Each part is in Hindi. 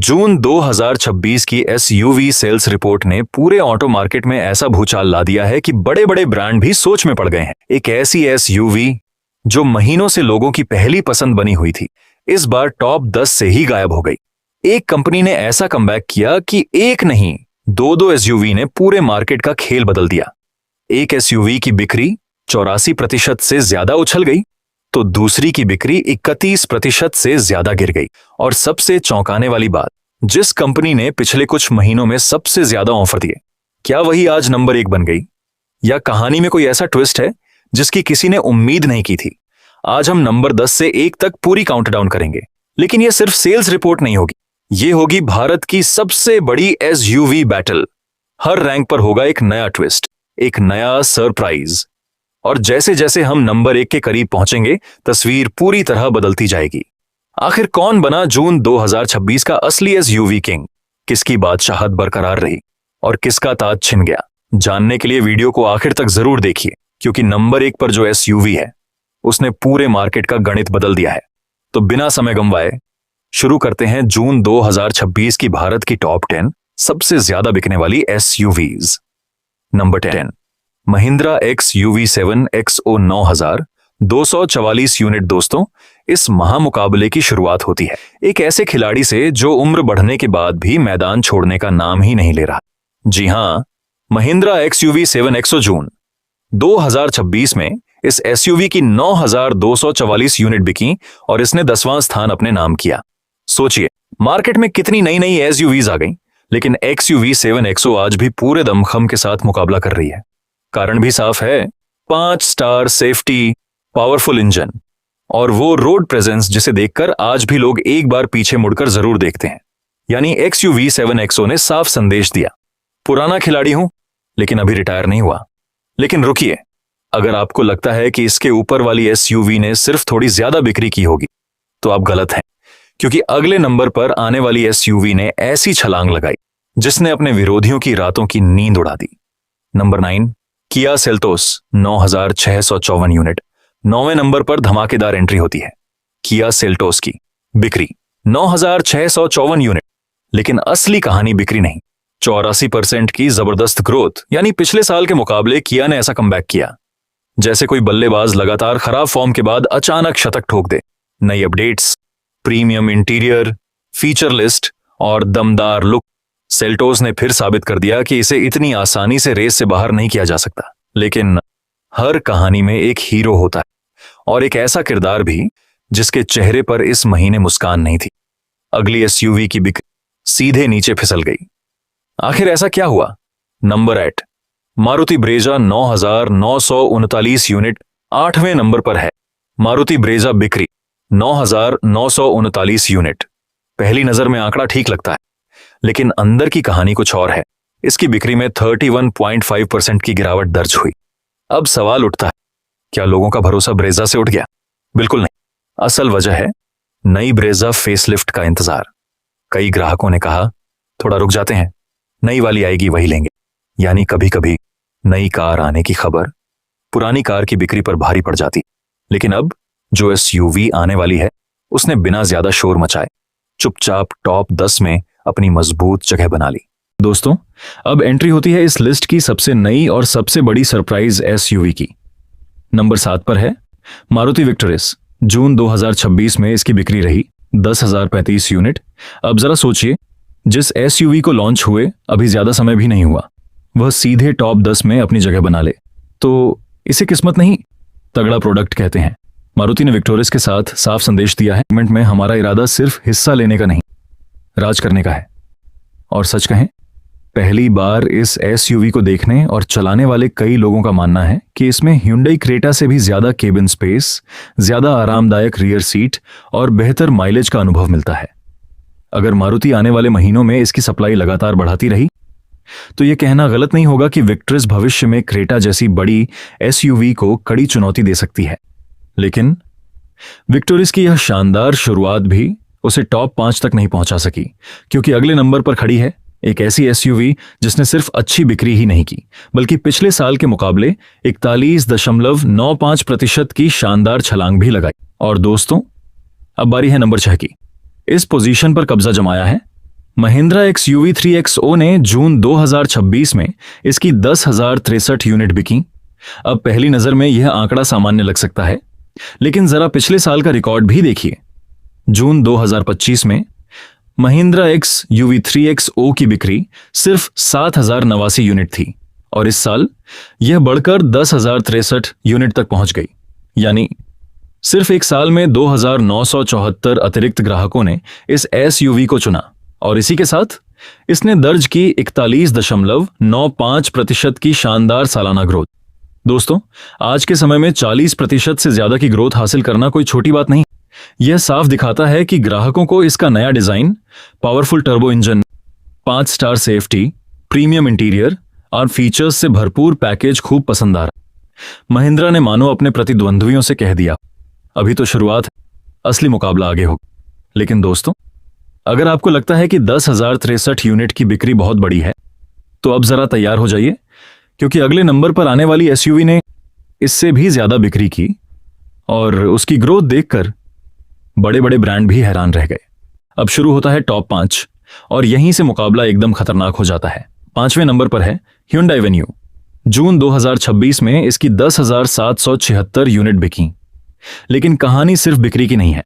जून 2026 की एसयूवी सेल्स रिपोर्ट ने पूरे ऑटो मार्केट में ऐसा भूचाल ला दिया है कि बड़े बड़े ब्रांड भी सोच में पड़ गए हैं। एक ऐसी एसयूवी जो महीनों से लोगों की पहली पसंद बनी हुई थी, इस बार टॉप 10 से ही गायब हो गई। एक कंपनी ने ऐसा कमबैक किया कि एक नहीं दो एसयूवी ने पूरे मार्केट का खेल बदल दिया। एक एसयूवी की बिक्री 84% से ज्यादा उछल गई, तो दूसरी की बिक्री 31% से ज्यादा गिर गई। और सबसे चौंकाने वाली बात, जिस कंपनी ने पिछले कुछ महीनों में सबसे ज्यादा ऑफर दिए, क्या वही आज नंबर 1 बन गई? या कहानी में कोई ऐसा ट्विस्ट है जिसकी किसी ने उम्मीद नहीं की थी? आज हम नंबर 10 से 1 तक पूरी काउंटडाउन करेंगे। लेकिन यह सिर्फ सेल्स रिपोर्ट नहीं होगी, ये होगी भारत की सबसे बड़ी एसयूवी बैटल। हर रैंक पर होगा एक नया ट्विस्ट, एक नया सरप्राइज। और जैसे जैसे हम नंबर 1 के करीब पहुंचेंगे, तस्वीर पूरी तरह बदलती जाएगी। आखिर कौन बना जून 2026 का असली एसयूवी किंग? किसकी बादशाहत बरकरार रही और किसका ताज छिन गया? जानने के लिए वीडियो को आखिर तक जरूर देखिए, क्योंकि नंबर 1 पर जो एसयूवी है, उसने पूरे मार्केट का गणित बदल दिया है। तो बिना समय गंवाए शुरू करते हैं जून 2026 की भारत की टॉप 10 सबसे ज्यादा बिकने वाली SUVs. Number 10, Mahindra XUV7 XO 9000, 244 unit. दोस्तों, इस महामुकाबले की शुरुआत होती है एक ऐसे खिलाड़ी से जो उम्र बढ़ने के बाद भी मैदान छोड़ने का नाम ही नहीं ले रहा। जी हां, महिंद्रा XUV7 XO जून 2026 में इस एसयूवी की 9244 यूनिट बिकी और इसने 10वां स्थान अपने नाम किया। सोचिए, मार्केट में कितनी नई नई एसयूवीज आ गई, लेकिन XUV7 XO आज भी पूरे दमखम के साथ मुकाबला कर रही है। कारण भी साफ है, 5 स्टार सेफ्टी, पावरफुल इंजन और वो रोड प्रेजेंस जिसे देखकर आज भी लोग एक बार पीछे मुड़कर जरूर देखते हैं। यानी XUV7 XO ने साफ संदेश दिया, पुराना खिलाड़ी हूं लेकिन अभी रिटायर नहीं हुआ। लेकिन रुकिए, अगर आपको लगता है कि इसके ऊपर वाली एसयूवी ने सिर्फ थोड़ी ज्यादा बिक्री की होगी, तो आप गलत हैं, क्योंकि अगले नंबर पर आने वाली एसयूवी ने ऐसी छलांग लगाई जिसने अपने विरोधियों की रातों की नींद उड़ा दी। Number 9, Kia Seltos 9654 unit. 9वें number पर धमाकेदार एंट्री होती है किया सेल्टोस की, बिक्री 9654 यूनिट। लेकिन असली कहानी बिक्री नहीं, 84% की जबरदस्त ग्रोथ। यानी पिछले साल के मुकाबले किया ने ऐसा कमबैक किया जैसे कोई बल्लेबाज लगातार खराब फॉर्म के बाद अचानक शतक ठोक दे। नई updates, premium interior, feature list और दमदार लुक, सेल्टोस ने फिर साबित कर दिया कि इसे इतनी आसानी से रेस से बाहर नहीं किया जा सकता। लेकिन हर कहानी में एक हीरो होता है, और एक ऐसा किरदार भी जिसके चेहरे पर इस महीने मुस्कान नहीं थी। अगली एसयूवी की बिक्री सीधे नीचे फिसल गई। आखिर ऐसा क्या हुआ? नंबर 8, मारुति ब्रेजा 9939 यूनिट 8वें नंबर पर है। मारुति ब्रेजा बिक्री 9939 यूनिट। पहली नजर में आंकड़ा ठीक लगता है, लेकिन अंदर की कहानी कुछ और है। इसकी बिक्री में 31.5% की गिरावट दर्ज हुई। अब सवाल उठता है, क्या लोगों का भरोसा ब्रेजा से उठ गया? बिल्कुल नहीं। असल वजह है नई ब्रेजा फेसलिफ्ट का इंतजार। कई ग्राहकों ने कहा, थोड़ा रुक जाते हैं, नई वाली आएगी वही लेंगे। यानी कभी कभी नई कार आने की खबर पुरानी कार की बिक्री पर भारी पड़ जाती। लेकिन अब जो एसयूवी आने वाली है, उसने बिना ज्यादा शोर मचाए चुपचाप टॉप 10 में अपनी मजबूत जगह बना ली। दोस्तों, अब एंट्री होती है इस लिस्ट की सबसे नई और सबसे बड़ी सरप्राइज एसयूवी की। नंबर 7 पर है मारुति विक्टोरिस। जून 2026 में इसकी बिक्री रही 10,035 यूनिट। अब जरा सोचिए, जिस एसयूवी को लॉन्च हुए अभी ज्यादा समय भी नहीं हुआ, वह सीधे टॉप 10 में अपनी जगह बना ले, तो इसे किस्मत नहीं, तगड़ा प्रोडक्ट कहते हैं। मारुति ने विक्टोरिस के साथ साफ संदेश दिया है, सेगमेंट में हमारा इरादा सिर्फ हिस्सा लेने का नहीं, राज करने का है। और सच कहें, पहली बार इस एसयूवी को देखने और चलाने वाले कई लोगों का मानना है कि इसमें Hyundai क्रेटा से भी ज्यादा केबिन स्पेस, ज्यादा आरामदायक रियर सीट और बेहतर माइलेज का अनुभव मिलता है। अगर मारुति आने वाले महीनों में इसकी सप्लाई लगातार बढ़ाती रही, तो यह कहना गलत नहीं होगा कि विक्टोरिस भविष्य में क्रेटा जैसी बड़ी एसयूवी को कड़ी चुनौती दे सकती है। लेकिन विक्टोरिस की यह शानदार शुरुआत भी उसे टॉप 5 तक नहीं पहुंचा सकी, क्योंकि अगले नंबर पर खड़ी है एक ऐसी एसयूवी जिसने सिर्फ अच्छी बिक्री ही नहीं की, बल्कि पिछले साल के मुकाबले 41.95% की शानदार छलांग भी लगाई। और दोस्तों, अब बारी है नंबर 6 की। इस पोजीशन पर कब्जा जमाया है महिंद्रा XUV 3XO ने जून 2026 में इसकी 10,063 यूनिट बिकी। अब पहली नजर में यह आंकड़ा सामान्य लग सकता है, लेकिन जरा पिछले साल का रिकॉर्ड भी देखिए। जून 2025 में महिंद्रा XUV 3XO की बिक्री सिर्फ 7,089 यूनिट थी और इस साल यह बढ़कर 10,063 यूनिट तक पहुंच गई। यानी सिर्फ एक साल में 2,974 अतिरिक्त ग्राहकों ने इस SUV को चुना और इसी के साथ इसने दर्ज की 41.95% की शानदार सालाना ग्रोथ। दोस्तों, आज के समय में 40% से ज्यादा की ग्रोथ हासिल करना कोई छोटी बात नहीं। यह साफ दिखाता है कि ग्राहकों को इसका नया design, powerful turbo engine, 5 star safety, premium interior और फीचर्स से भरपूर पैकेज खूब पसंद आ रहा। महिंद्रा ने मानो अपने प्रतिद्वंद्वियों से कह दिया, अभी तो शुरुआत है, असली मुकाबला आगे होगा। लेकिन दोस्तों, अगर आपको लगता है कि 10,063 यूनिट की बिक्री बहुत बड़ी है, तो अब जरा तैयार हो जाइए, क्योंकि अगले नंबर पर आने वाली SUV ने इससे भी ज्यादा बिक्री की और उसकी ग्रोथ देखकर बड़े बड़े ब्रांड भी हैरान रह गए। अब शुरू होता है टॉप 5 और यहीं से मुकाबला एकदम खतरनाक हो जाता है। 5वें नंबर पर है Hyundai Venue। जून 2026 में इसकी 10,776 यूनिट बिकी। लेकिन कहानी सिर्फ बिक्री की नहीं है,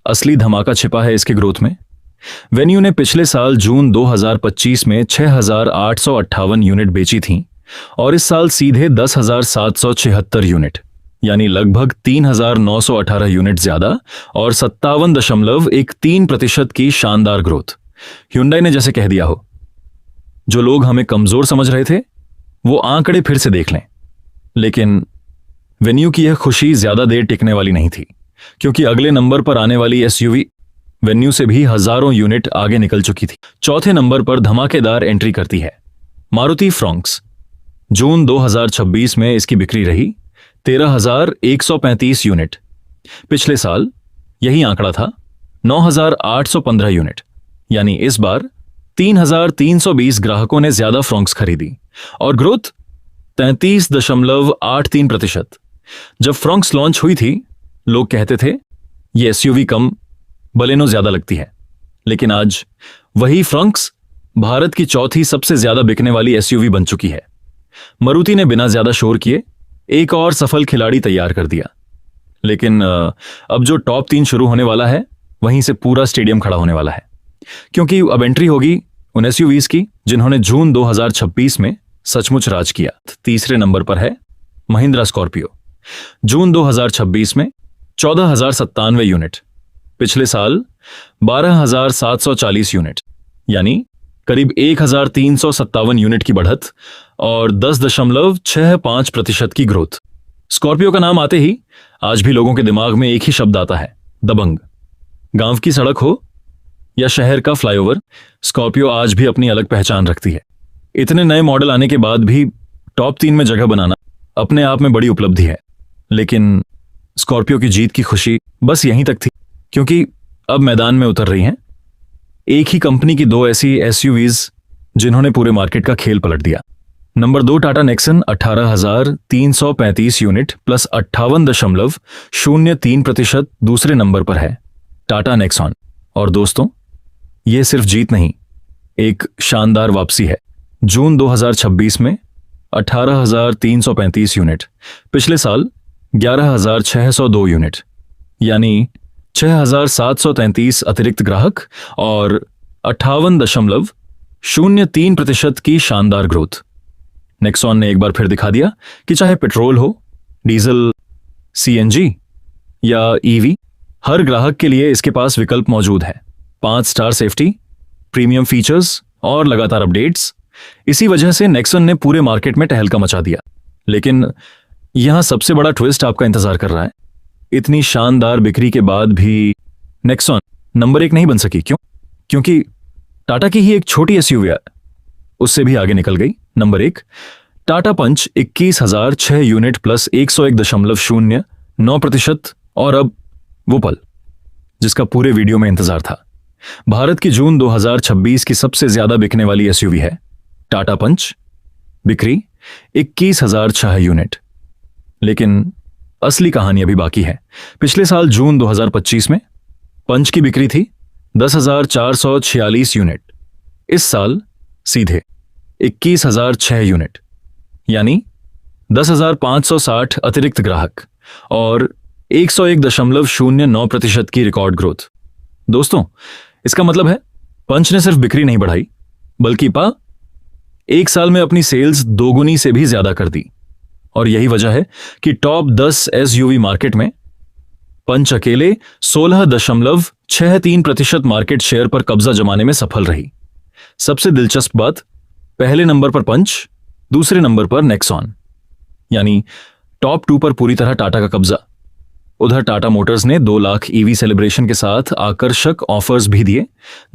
असली धमाका छिपा है इसके ग्रोथ में। वेन्यू ने पिछले साल जून 2025 में 6,858 यूनिट बेची थी और इस साल सीधे 10,776 यूनिट, यानी लगभग 3,918 यूनिट ज्यादा और 57.13% की शानदार ग्रोथ। Hyundai ने जैसे कह दिया हो, जो लोग हमें कमजोर समझ रहे थे वो आंकड़े फिर से देख लें। लेकिन वेन्यू की यह खुशी ज्यादा देर टिकने वाली नहीं थी, क्योंकि अगले नंबर पर आने वाली SUV वेन्यू से भी हजारों यूनिट आगे निकल चुकी थी। चौथे नंबर पर धमाकेदार एंट्री करती है मारुति फ्रॉन्क्स। जून 2026 में इसकी बिक्री रही 13,135 यूनिट। पिछले साल यही आंकड़ा था 9,815 यूनिट, यानी इस बार 3,320 ग्राहकों ने ज्यादा फ्रॉन्क्स खरीदी और ग्रोथ 33.83%। जब फ्रॉन्क्स लॉन्च हुई थी, लोग कहते थे ये SUV कम, बलेनो ज्यादा लगती है। लेकिन आज वही फ्रॉन्क्स भारत की चौथी सबसे ज्यादा बिकने वाली SUV बन चुकी है। मारुति ने बिना ज्यादा शोर किए एक और सफल खिलाड़ी तैयार कर दिया। लेकिन अब जो टॉप 3 शुरू होने वाला है, वहीं से पूरा स्टेडियम खड़ा होने वाला है, क्योंकि अब एंट्री होगी उन SUVs की जिन्होंने जून 2026 में सचमुच राज किया। तीसरे नंबर पर है महिंद्रा स्कॉर्पियो। जून 2026 में 14,097 यूनिट। पिछले साल 12,740 यूनिट, यानी करीब 1,357 यूनिट की बढ़त और 10.65% की ग्रोथ। स्कॉर्पियो का नाम आते ही आज भी लोगों के दिमाग में एक ही शब्द आता है, दबंग। गांव की सड़क हो या शहर का फ्लाईओवर, स्कॉर्पियो आज भी अपनी अलग पहचान रखती है। इतने नए मॉडल आने के बाद भी टॉप 3 में जगह बनाना अपने आप में बड़ी उपलब्धि है। लेकिन स्कॉर्पियो की जीत की खुशी बस यहीं तक थी, क्योंकि अब मैदान में उतर रही हैं एक ही कंपनी की 2 ऐसी SUVs जिन्होंने पूरे मार्केट का खेल पलट दिया। Number 2 Tata Nexon 18,335 unit plus 58.03% दूसरे नंबर पर है टाटा नेक्सॉन। और दोस्तों, यह सिर्फ जीत नहीं, एक शानदार वापसी है। जून 2026 में 18,335 यूनिट। पिछले साल 11,602 यूनिट, यानी 6,733 अतिरिक्त ग्राहक और 58.03% की शानदार ग्रोथ। नेक्सॉन ने एक बार फिर दिखा दिया कि चाहे पेट्रोल हो, डीजल, CNG या EV, हर ग्राहक के लिए इसके पास विकल्प मौजूद है। 5 स्टार सेफ्टी, प्रीमियम फीचर्स और लगातार अपडेट्स। इसी वजह से नेक्सन ने पूरे मार्केट में टहलका मचा दिया। लेकिन यहां सबसे बड़ा ट्विस्ट आपका इंतजार कर रहा है। इतनी शानदार बिक्री के बाद भी नेक्सॉन नंबर 1 नहीं बन सकी। क्यों? क्योंकि टाटा की ही एक छोटी SUV उससे भी आगे निकल गई। नंबर 1 टाटा पंच 21,006 यूनिट प्लस 101.09%। और अब वो पल जिसका पूरे वीडियो में इंतजार था। भारत की जून 2026 की सबसे ज्यादा बिकने वाली SUV है टाटा पंच। बिक्री 21,006 यूनिट। लेकिन असली कहानी अभी बाकी है। पिछले साल जून 2025 में पंच की बिक्री थी 10,446 यूनिट, इस साल सीधे 21,006 यूनिट, यानी 10,560 अतिरिक्त ग्राहक और 101.09% की रिकॉर्ड ग्रोथ। दोस्तों, इसका मतलब है पंच ने सिर्फ बिक्री नहीं बढ़ाई, बल्कि एक साल में अपनी सेल्स दोगुनी से भी ज्यादा कर दी। और यही वजह है कि टॉप 10 एसयूवी मार्केट में पंच अकेले 16.63% मार्केट शेयर पर कब्जा जमाने में सफल रही। सबसे दिलचस्प बात, पहले नंबर पर पंच, दूसरे नंबर पर नेक्सॉन, यानी टॉप 2 पर पूरी तरह टाटा का कब्जा। उधर टाटा मोटर्स ने 2 लाख ईवी सेलिब्रेशन के साथ आकर्षक ऑफर्स भी दिए,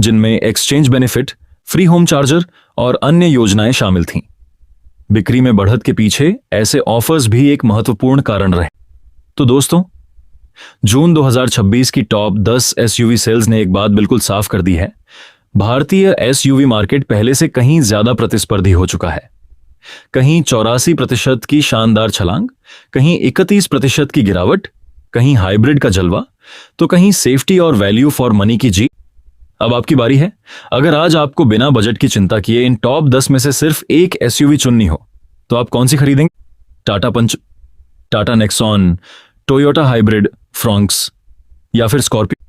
जिनमें exchange benefit, free home charger और अन्य योजनाएं शामिल थीं। बिक्री में बढ़त के पीछे ऐसे ऑफर्स भी एक महत्वपूर्ण कारण रहे। तो दोस्तों, जून 2026 की टॉप 10 एसयूवी सेल्स ने एक बात बिल्कुल साफ कर दी है, भारतीय एसयूवी मार्केट पहले से कहीं ज्यादा प्रतिस्पर्धी हो चुका है। कहीं 84% की शानदार छलांग, कहीं 31% की गिरावट, कहीं हाइब्रिड का जलवा, तो कहीं सेफ्टी और वैल्यू फॉर मनी की जीत। अब आपकी बारी है। अगर आज आपको बिना बजट की चिंता किए इन टॉप 10 में से सिर्फ एक एसयूवी चुननी हो, तो आप कौन सी खरीदेंगे? Tata Punch, Tata Nexon, Toyota hybrid, Fronx या फिर स्कॉर्पियो?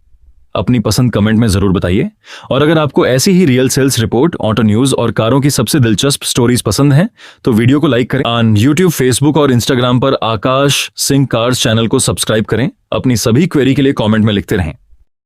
अपनी पसंद कमेंट में जरूर बताइए। और अगर आपको ऐसी ही real sales report, auto news और कारों की सबसे दिलचस्प स्टोरीज पसंद हैं, तो वीडियो को लाइक करें। ऑन यूट्यूब, फेसबुक और इंस्टाग्राम पर आकाश सिंह कार्स चैनल को सब्सक्राइब करें। अपनी सभी क्वेरी के लिए कमेंट में लिखते रहें।